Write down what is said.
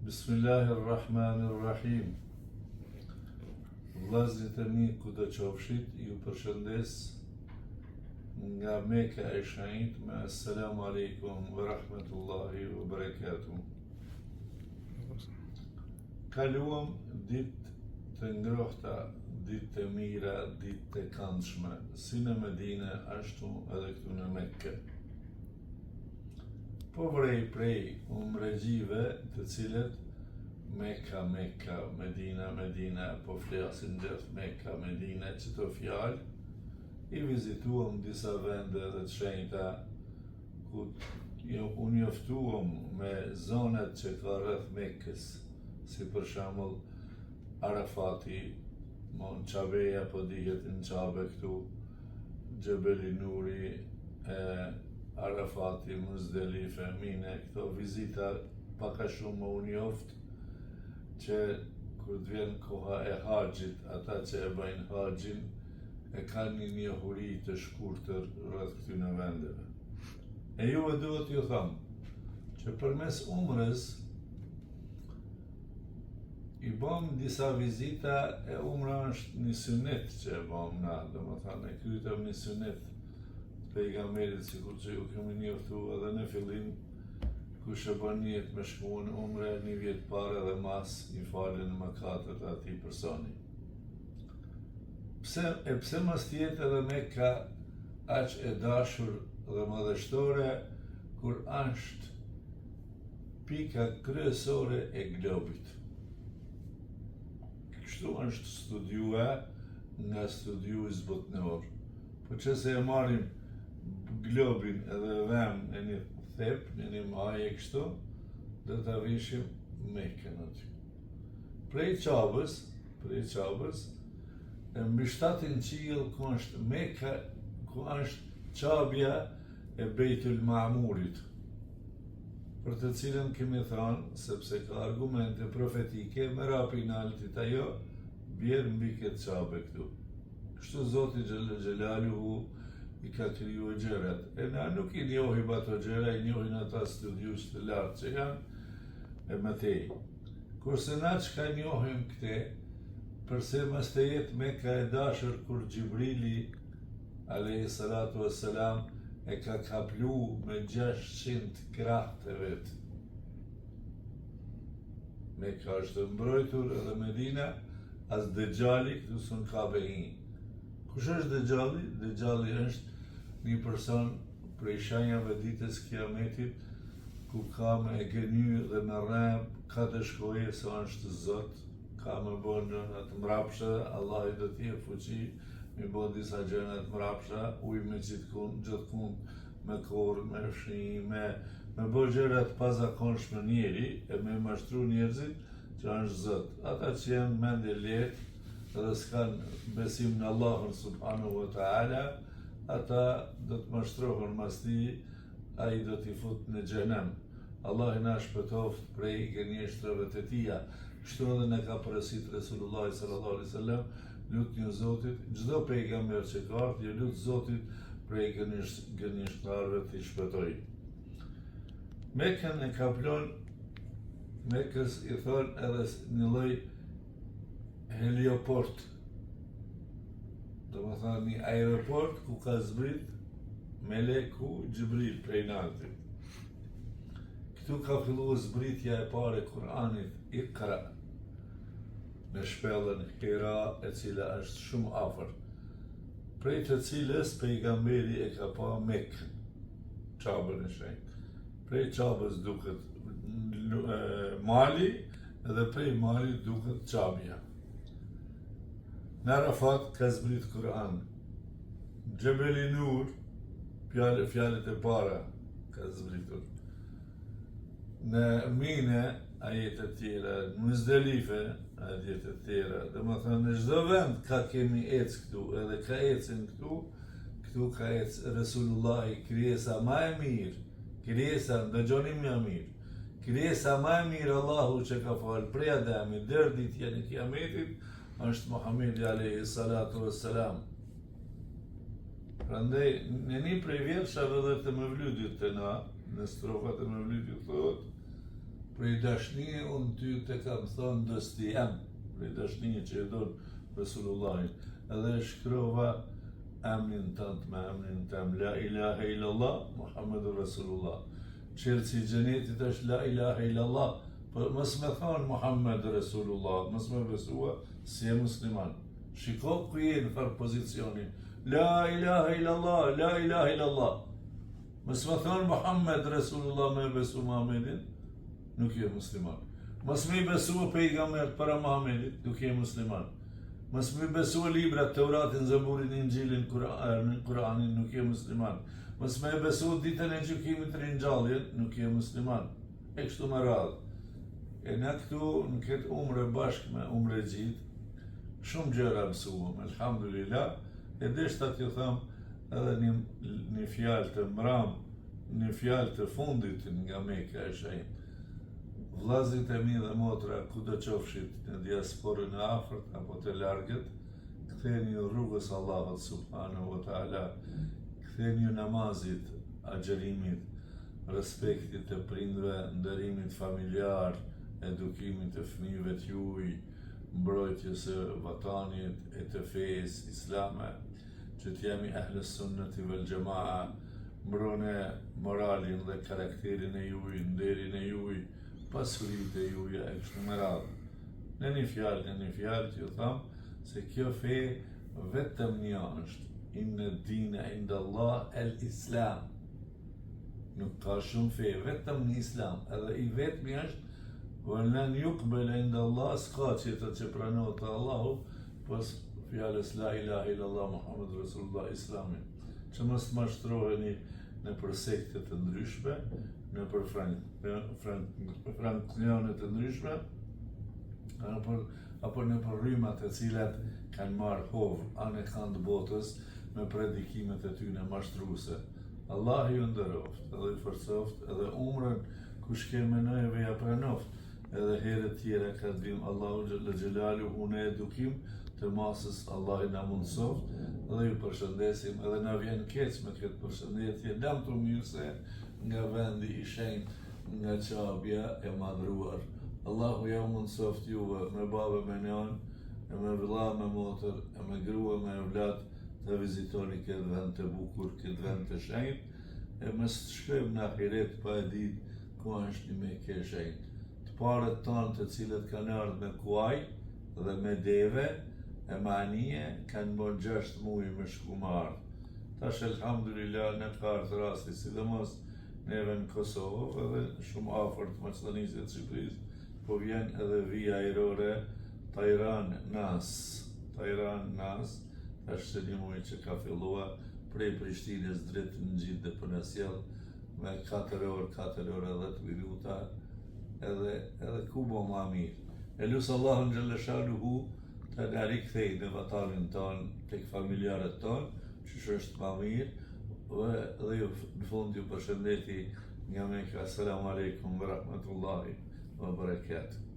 Bismillahirrahmanirrahim. Vllazërit e mi kudo qofshit, ju përshëndes nga Mekka e Shenjt me Assalamu alaikum wa rahmatullahi wa barakatuh. Kaluam ditë të ngrohta, ditë të mira, ditë të këndshme, si në Medinë ashtu edhe këtu në Mekë. Po vrej prej umregjive të cilët Mekka, Medina, po flasin gjithë Mekka, Medina, qëto fjalë, i vizituam disa vende dhe të shenjta, ku unë njoftuam me zonet që ka rreth Mekkës, si për shembull Arafati, Mon Qabeja po dihet në Qabe këtu, Gjebeli Nuri, Arafati, Muzdelife, Mine, këto vizita paka shumë më unë njoft, që kur të vjen koha e haxhit, ata që e bëjnë haxhin e kanë një njohuri të shkurtër rreth këtyre vendeve. E juve duhet ju them që përmes umrës i bëm disa vizita e umra është një sunet që e bëm na, domethënë e krytëm një sunet të pejgamberit, sikur që ju kemi njoftu edhe në fillim, kush e bën niyet me shku në umre një vjet para dhe mas i falen mëkatet atij personi. Pse mos tjetë edhe Mekka aq e dashur dhe madhështore, kur është pika kryesore e globit. Kështu është studiuar nga studiues botnor. Po që se e marrim globin edhe vëm në një thep, në një maje kështu, dhe të vishim Mekën aty. Prej Qabës, e mbi 7 qiell ku është Mekka, ku është qabja e Bejtul Ma'murit, për të cilën kemi thënë, sepse ka argumente profetike, me rapin altit ajo, bjerë mbi këtë qabe këtu. Kështu Zoti Gjelle Gjelaluhu i ka kriju gjërat. E na nuk i njohim ato gjëra, i njohin ata studius të lartë që janë e mëtej. Kurse na që ka njohim këte, përse mos të jetë Mekka e dashur kur Gjibrili alayhi salatu wassalam e ka kaplu me 600 krah të vet. Mekka është mbrojtur edhe Medina, as Dejjali këtu sun ka behin. Kush është Dejjali? Dejjali është një person prej shenjave ditës Kiametit, ku ka me gëny dhe me rrem, ka të shkoje se është Zot, ka me bën gjëna të mrapsha, Allah i do t'i jep fuqi, mi bën disa gjëna të mrapsha, ujë me gjithkund, me korë, me fshinj, me bën gjëra të pazakonshme njeri, e me mashtru njerëzit që është Zot. Ata që janë mendje lehtë dhe s'kan besim në Allahun subhanahu wa ta'ala, ata do të mashtrohen mas ti, ai do t'i fut në xhenem. Allah i na shpëtoft prej gënjeshtrave të tia. Kështu edhe ne ka përësit Resulullah sallallahu alaihi wasallam, lut një Zotit, çdo pejgamber që ka ardhur, ju lut Zotit prej gënjeshtrave t'i shpëtoj. Mekën e kaplon, Mekës i thon edhe një lloj helioport, do më thënë një aeroport ku ka zbrit Meleku Gjibril prej nartit. Këtu ka fillu zbritja e pare Kur'anit, Iqra, me shpellën Hira, e cila është shumë afër, prej të cilës pejgamberi e ka pa Mekën, Qabën e shenjtë. Prej Qabës duket mali, edhe prej malit duket Qabja. Në Arafat ka zbrit Kur'an. Gjebeli Nur, fjalët e para ka zbritur. Në Mine, ajetet tjera, në Muzdelife, ajetet tjera. Dhe më thënë, në çdo vend ka kemi ecë këtu, edhe ka ecën këtu ka ecë Resulullahi, krijesa ma e mirë, krijesa, ndëgjoni më mirë, krijesa ma e mirë Allahu që ka falë prej Ademit deri ditën e Kiametit, është Muhamedi alayhi salatu wassalam. Prandaj, në një prej vjershave dhe të Mevludit të na, në strofat e Mevludit thotë, prej dashnie unë ty të kam thënë dësti em, prej dashnie që e donë Resulullahin, edhe shkrova emnin tënd me emnin tëm, la ilaha illallah, Muhammedur Rasulullah. Çelësi i xhenetit është la ilaha illallah, po mos me thonë Muhammed Rasulullah, mos me besua si e musliman. Shiko ku je në farë pozicioni. La ilaha illallah, la ilaha illallah. Mos me thonë Muhammed Rasulullah me besu Muhammedin, nuk je musliman. Mos me besu pejgamber para Muhammedit, nuk je musliman. Mos me besu librat, Teuratin, Zaburin, Injilin, Kur'anin, nuk je musliman. Mos me besu ditën e gjykimit ringjalljen, nuk je musliman. E kështu me radhë. E ne këtu në këtë umre bashkë me umre gjitë, shumë gjëra mësuam, elhamdulillah, e deshta t'ju thëmë edhe një fjalë të mram, një fjalë të fundit nga Mekka e shenjtë. Vllazrit e mi dhe motra, kudo qofshit në diasporën e afërt apo të largët, ktheni rrugës Allahut subhanahu wa taala, ktheni namazit, agjerimit, respektit të prindve, nderimit familjar, edukimit të fëmijëve t'juaj, mbrojtjes së vatanit e të fesë islame, që t'jemi ahlus sunnati vel jamaa, mbrone moralin dhe karakterin e juaj, nderin e juaj, pasurit e juja e kështu me radhë. Në një fjalë t'ju thamë se kjo fe vetëm një është, inna dina inda Allah el Islam. Nuk ka shumë fe, vetëm një Islam, edhe i vetëmi është وَلَنْ يُقْبَلَ عِنْدَ اللَّهِ s'ka tjetër që pranohet te Allahu pas fjalës la ilaha illallah Muhammed Rasulullah Islamin. Që mos të mashtroheni në për sekte të ndryshme, në për franklione të ndryshme, apo në për rrymat e cilat kanë marrë hovë anë kanë të botës me predikimet e tyre mashtruese. Allah ju nderoft, edhe i forcoft, edhe umrën kush ke menojeve ja pranoft. Edhe herët tjera ka dhim Allahu Gjelalu unë edukim të masës Allah i na mundsoft, edhe ju përshëndesim, edhe na vjen keq me këtë përshëndetje, dam të mirë se nga vendi i shenjtë, nga qabja e madhruar. Allahu ja mundsoft juve me babë me nën, e me vëlla me motër, e me grua me evlat, të vizitoni këtë vend të bukur, këtë vend të shenjtë, e mos shkojmë në ahiret pa e ditë ku është një Mekë e shenjtë. Parët tonë të cilët kanë ardhur me kuaj dhe me deve e manie kanë bërë 6 muaj me shku me ardhë. Tash elhamdulillah në ka ardhur rasti, sidomos neve në Kosovë edhe shumë afër të Maqedonisë dhe Shqipërisë, po vjen edhe vija ajrore Tajran-Nas, tash se një muaj që ka filluar prej Prishtinës drejt në gjithë dhe për në sjell me 4 orë edhe 10 minuta, edhe ku bo ma mirë. E lusë Allahun Gjellëshaluhu të nga rikthej në vatanin tonë, tek familjarët tonë, që është ma mirë, dhe ju në fund ju përshëndeti nga Mekka. Assalamu alaikum wa rahmatullahi wa barakatuh.